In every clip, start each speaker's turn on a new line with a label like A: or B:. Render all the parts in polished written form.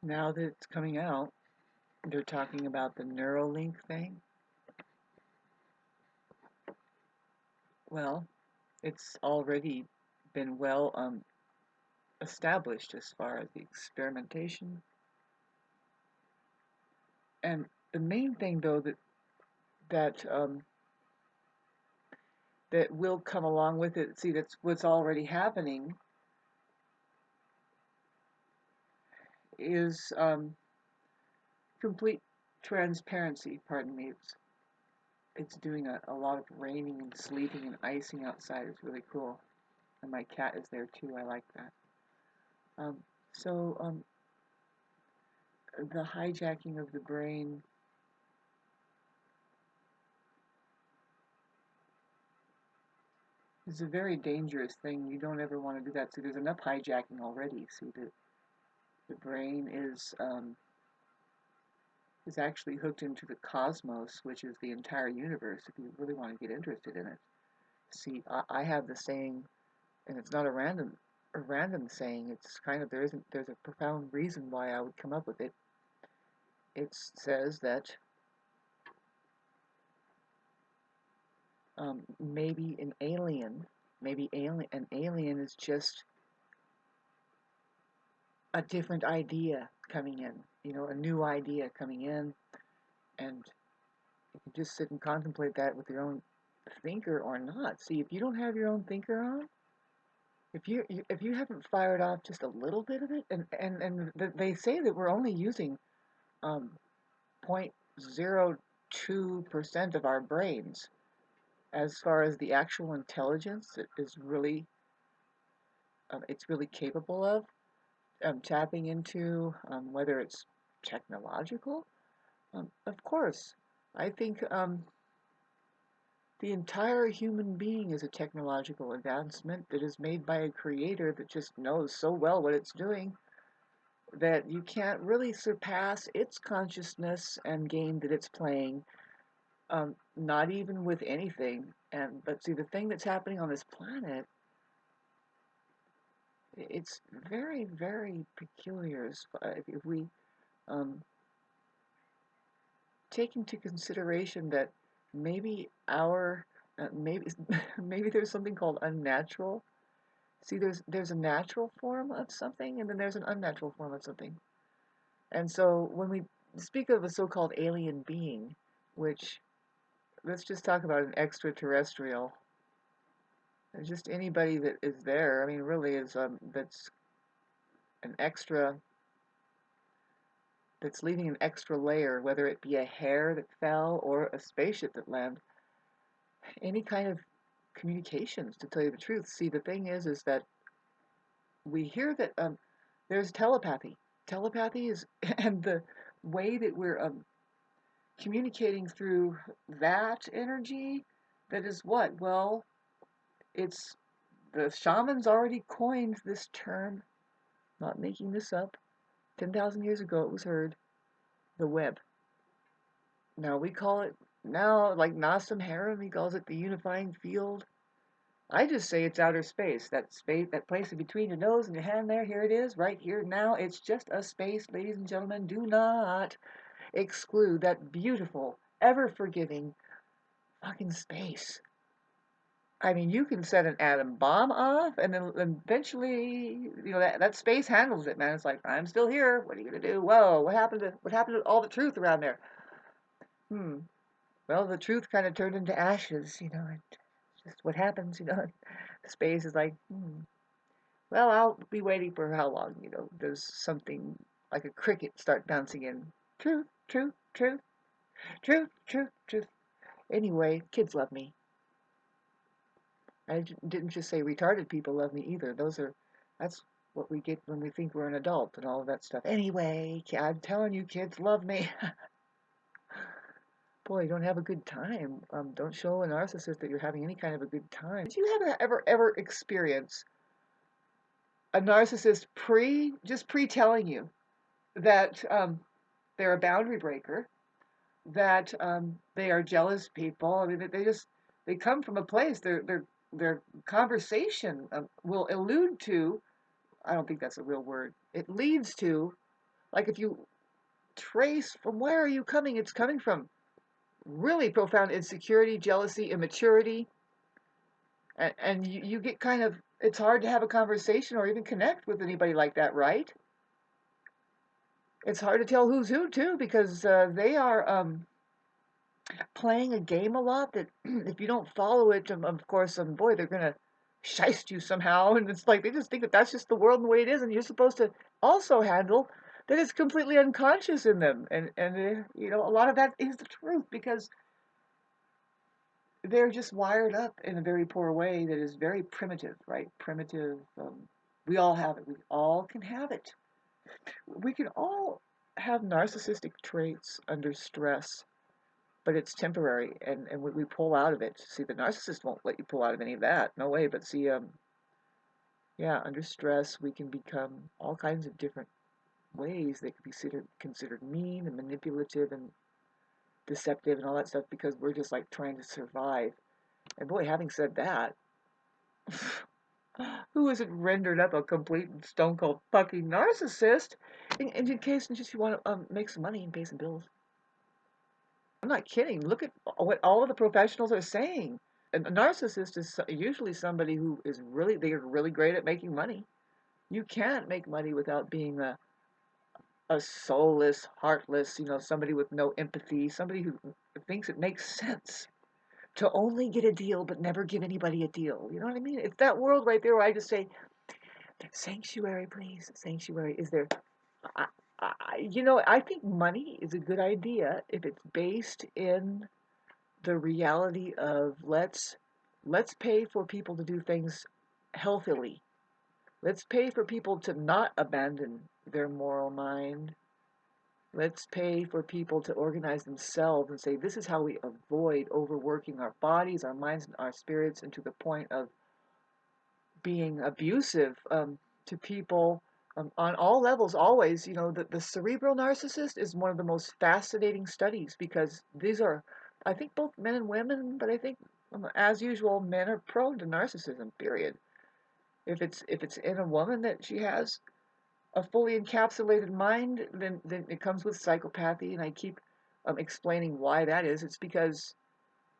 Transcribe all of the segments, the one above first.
A: now that it's coming out, they're talking about the Neuralink thing. Well, it's already been well established as far as the experimentation. And the main thing, though, that that will come along with it. See, that's what's already happening. Is complete transparency. Pardon me. It's doing a lot of raining and sleeting and icing outside. It's really cool, and my cat is there too. I like that. Um, so the hijacking of the brain is a very dangerous thing. You don't ever want to do that. See, there's enough hijacking already. See, the brain is actually hooked into the cosmos, which is the entire universe. If you really want to get interested in it, see, I have the saying, and it's not a random saying. It's kind of there's a profound reason why I would come up with it. It says that maybe an alien is just a different idea coming in, a new idea coming in, and you can just sit and contemplate that with your own thinker or not. See, if you don't have your own thinker on, if you haven't fired off just a little bit of it, and they say that we're only using 0.02% of our brains as far as the actual intelligence that is really it's really capable of tapping into, whether it's technological. Of course, I think the entire human being is a technological advancement that is made by a creator that just knows so well what it's doing that you can't really surpass its consciousness and game that it's playing, not even with anything. But see, the thing that's happening on this planet, it's very, very peculiar. If we um, take into consideration that maybe maybe maybe there's something called unnatural. See, there's a natural form of something, and then there's an unnatural form of something. And so when we speak of a so-called alien being, which let's just talk about an extraterrestrial, just anybody that is there. I mean, really is that's an extra that's leaving an extra layer, whether it be a hair that fell or a spaceship that landed. Any kind of communications, to tell you the truth. See, the thing is that we hear that there's telepathy. Telepathy is, and the way that we're communicating through that energy, that is what? Well, it's the shamans already coined this term, not making this up. 10,000 years ago it was heard, the web. Now we call it, now like Nassim Haram, he calls it the unifying field. I just say it's outer space. That space, that place in between your nose and your hand there, here it is, right here now. It's just a space, ladies and gentlemen. Do not exclude that beautiful, ever forgiving fucking space. I mean, you can set an atom bomb off, and then eventually, that space handles it, man. It's like, I'm still here. What are you gonna do? Whoa, what happened to all the truth around there? Hmm. Well, the truth kind of turned into ashes, and just what happens, Space is like, well, I'll be waiting for how long, does something like a cricket start bouncing in? Truth, truth, truth, truth, truth, truth. Anyway, kids love me. I didn't just say retarded people love me either. That's what we get when we think we're an adult and all of that stuff. Anyway, I'm telling you, kids love me. Boy, don't have a good time. Don't show a narcissist that you're having any kind of a good time. Did you ever experience a narcissist just pre-telling you that they're a boundary breaker, that they are jealous people? I mean, they come from a place. Their conversation will allude to. I don't think that's a real word. It leads to Like if you trace from where are you coming, it's coming from really profound insecurity, jealousy, immaturity, and you get kind of, it's hard to have a conversation or even connect with anybody like that, right? It's hard to tell who's who too because they are playing a game a lot that if you don't follow it, of course, boy, they're gonna shiest you somehow, and it's like they just think that that's just the world and the way it is, and you're supposed to also handle that it's completely unconscious in them, and you know, a lot of that is the truth because they're just wired up in a very poor way that is very primitive, right? Primitive. We all have it. We all can have it. We can all have narcissistic traits under stress, but it's temporary, and we pull out of it. See, the narcissist won't let you pull out of any of that. No way. But see, yeah, under stress, we can become all kinds of different ways. They could be considered mean and manipulative and deceptive and all that stuff because we're just like trying to survive. And boy, having said that, who isn't rendered up a complete stone cold fucking narcissist in case just you want to make some money and pay some bills? I'm not kidding. Look at what all of the professionals are saying. A narcissist is usually somebody who is really, they are really great at making money. You can't make money without being a soulless, heartless, you know, somebody with no empathy, somebody who thinks it makes sense to only get a deal but never give anybody a deal. You know what I mean? It's that world right there where I just say, sanctuary, please, sanctuary. Is there, I, you know, I think money is a good idea if it's based in the reality of let's pay for people to do things healthily. Let's pay for people to not abandon their moral mind. Let's pay for people to organize themselves and say this is how we avoid overworking our bodies, our minds, and our spirits, and to the point of being abusive to people on all levels. Always, you know, the cerebral narcissist is one of the most fascinating studies because these are, I think, both men and women, but I think as usual, men are prone to narcissism. Period. If it's in a woman that she has a fully encapsulated mind, then it comes with psychopathy, and I keep explaining why that is. It's because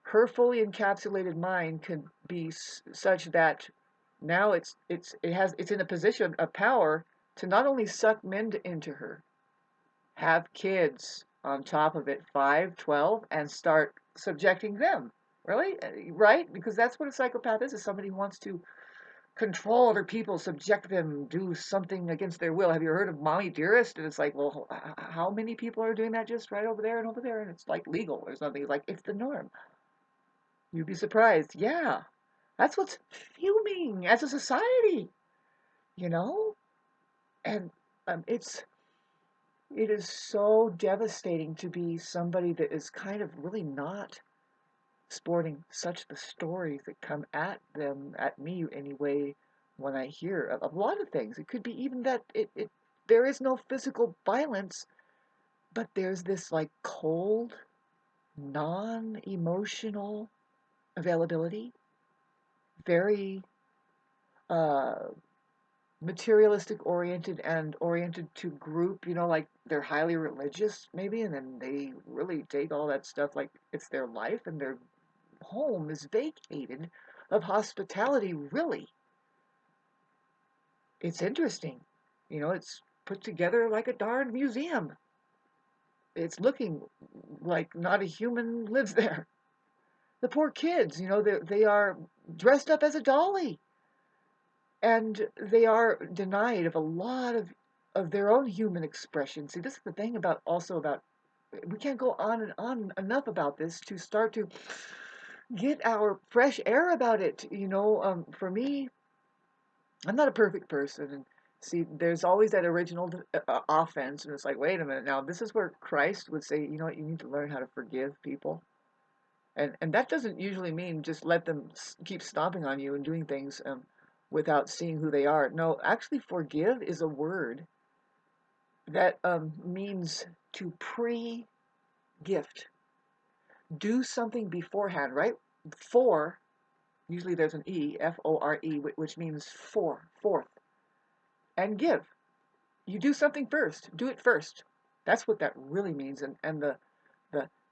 A: her fully encapsulated mind could be such that now it's in a position of power to not only suck men into her, have kids on top of it, 5, 12, and start subjecting them. Really? Right? Because that's what a psychopath is somebody who wants to control other people, subject them, do something against their will. Have you heard of mommy dearest? And it's like, well, how many people are doing that just right over there and over there? And it's like legal or something. It's like, it's the norm. You'd be surprised. Yeah, that's what's fuming as a society, you know? And it is so devastating to be somebody that is kind of really not sporting such the stories that come at them, at me anyway, when I hear of a lot of things. It could be even that there is no physical violence, but there's this like cold, non-emotional availability, very uh, materialistic oriented and oriented to group, you know, like they're highly religious maybe, and then they really take all that stuff like it's their life, and their home is vacated of hospitality, really. It's interesting. You know, it's put together like a darn museum. It's looking like not a human lives there. The poor kids, you know, they are dressed up as a dolly, and they are denied of a lot of their own human expression. See, this is the thing about also about we can't go on and on enough about this to start to get our fresh air about it. You know, for me, I'm not a perfect person, and see, there's always that original offense, and it's like, wait a minute, now this is where Christ would say, you know what, you need to learn how to forgive people, and that doesn't usually mean just let them keep stomping on you and doing things without seeing who they are. No, actually, forgive is a word that means to pre-gift, do something beforehand, right? For, usually there's an E, F-O-R-E, which means forth, and give. You do something first. Do it first. That's what that really means. And the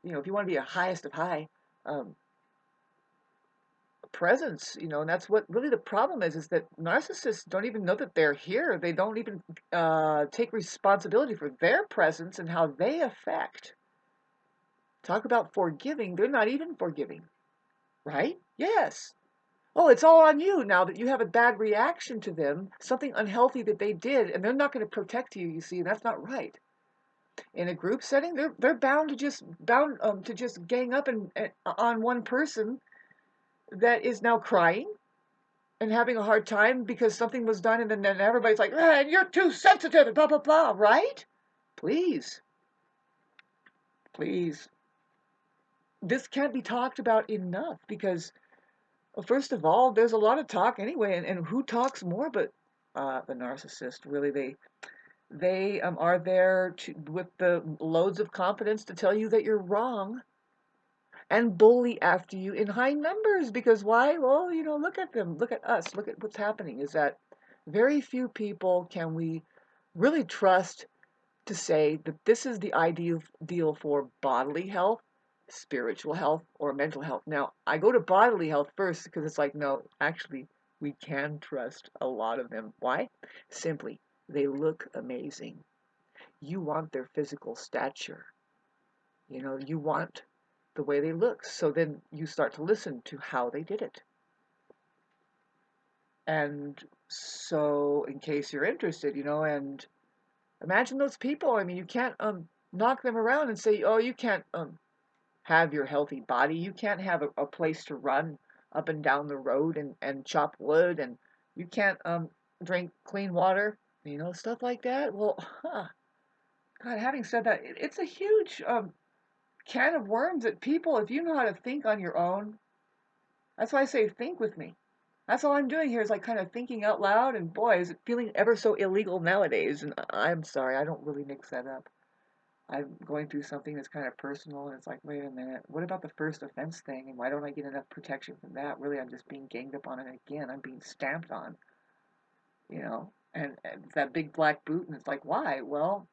A: if you want to be a highest of high, um, presence, and that's what really the problem is that narcissists don't even know that they're here. They don't even take responsibility for their presence and how they affect. Talk about forgiving. They're not even forgiving, right? Yes. Oh, it's all on you now that you have a bad reaction to them, something unhealthy that they did, and they're not going to protect you. You see, and that's not right. In a group setting, they're bound to just gang up and on one person that is now crying and having a hard time because something was done, and then everybody's like, ah, "You're too sensitive," and blah blah blah. Right? Please, please, this can't be talked about enough because, well, first of all, there's a lot of talk anyway, and who talks more but the narcissist? Really, they are there with the loads of confidence to tell you that you're wrong and bully after you in high numbers. Because why? Well, look at them, look at us, look at what's happening. Is that very few people can we really trust to say that this is the ideal deal for bodily health, spiritual health, or mental health. Now, I go to bodily health first because it's like, no, actually, we can trust a lot of them. Why? Simply, they look amazing. You want their physical stature. You want the way they look. So then you start to listen to how they did it. And so, in case you're interested, and imagine those people. I mean, you can't knock them around and say, oh, you can't have your healthy body. You can't have a place to run up and down the road and chop wood, and you can't drink clean water. Stuff like that. Well, God, having said that, it's a huge can of worms that people, if you know how to think on your own, that's why I say think with me. That's all I'm doing here is like kind of thinking out loud, and boy, is it feeling ever so illegal nowadays. And I'm sorry, I don't really mix that up. I'm going through something that's kind of personal, and it's like, wait a minute, what about the first offense thing, and why don't I get enough protection from that? Really, I'm just being ganged up on, and again, I'm being stamped on, and it's that big black boot, and it's like, why? Well,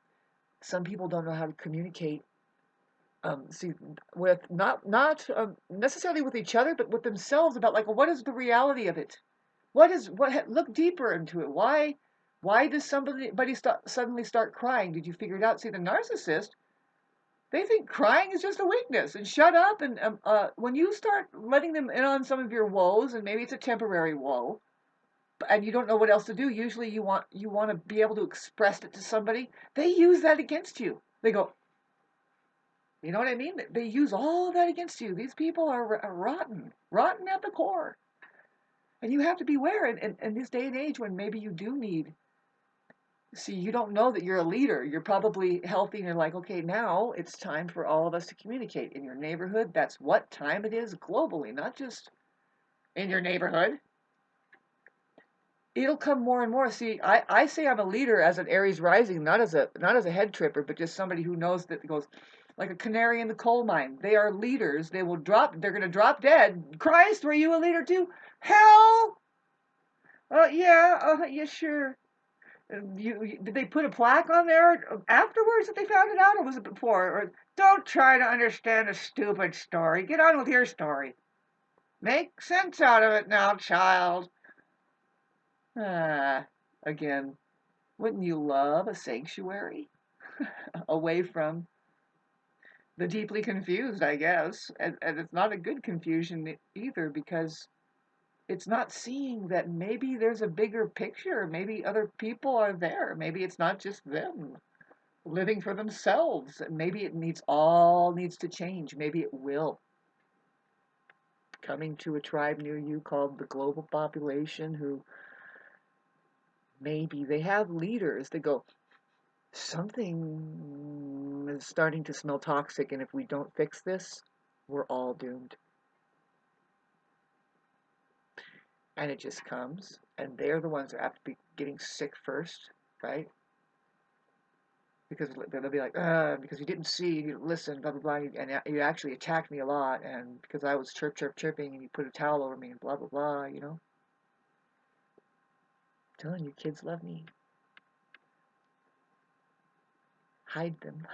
A: some people don't know how to communicate. See, with not necessarily with each other, but with themselves about like, well, what is the reality of it? Look deeper into it. Why does somebody suddenly start crying? Did you figure it out? See, the narcissist, they think crying is just a weakness and shut up. And when you start letting them in on some of your woes, and maybe it's a temporary woe, and you don't know what else to do, usually you want to be able to express it to somebody. They use that against you. They go, you know what I mean? They use all of that against you. These people are rotten, rotten at the core. And you have to beware in this day and age when maybe you do need. See, you don't know that you're a leader. You're probably healthy and you're like, okay, now it's time for all of us to communicate. In your neighborhood, that's what time it is globally, not just in your neighborhood. It'll come more and more. See, I say I'm a leader as an Aries rising, not as a head tripper, but just somebody who knows that goes like a canary in the coal mine. They are leaders. They're gonna drop dead. Christ, were you a leader too? Hell! Yeah, yeah, sure. Did they put a plaque on there afterwards that they found it out, or was it before? Or don't try to understand a stupid story. Get on with your story. Make sense out of it now, child. Ah, again, wouldn't you love a sanctuary away from the deeply confused? I guess, and it's not a good confusion either because it's not seeing that maybe there's a bigger picture. Maybe other people are there. Maybe it's not just them living for themselves. Maybe it needs to change. Maybe it will. Coming to a tribe near you called the global population who maybe they have leaders that go, something is starting to smell toxic, and if we don't fix this, we're all doomed. And it just comes, and they're the ones that have to be getting sick first, right? Because they'll be like, because you didn't see, you didn't listen, blah, blah, blah, and you actually attacked me a lot, and because I was chirping, and you put a towel over me, and blah, blah, blah. I'm telling you, kids love me. hide them.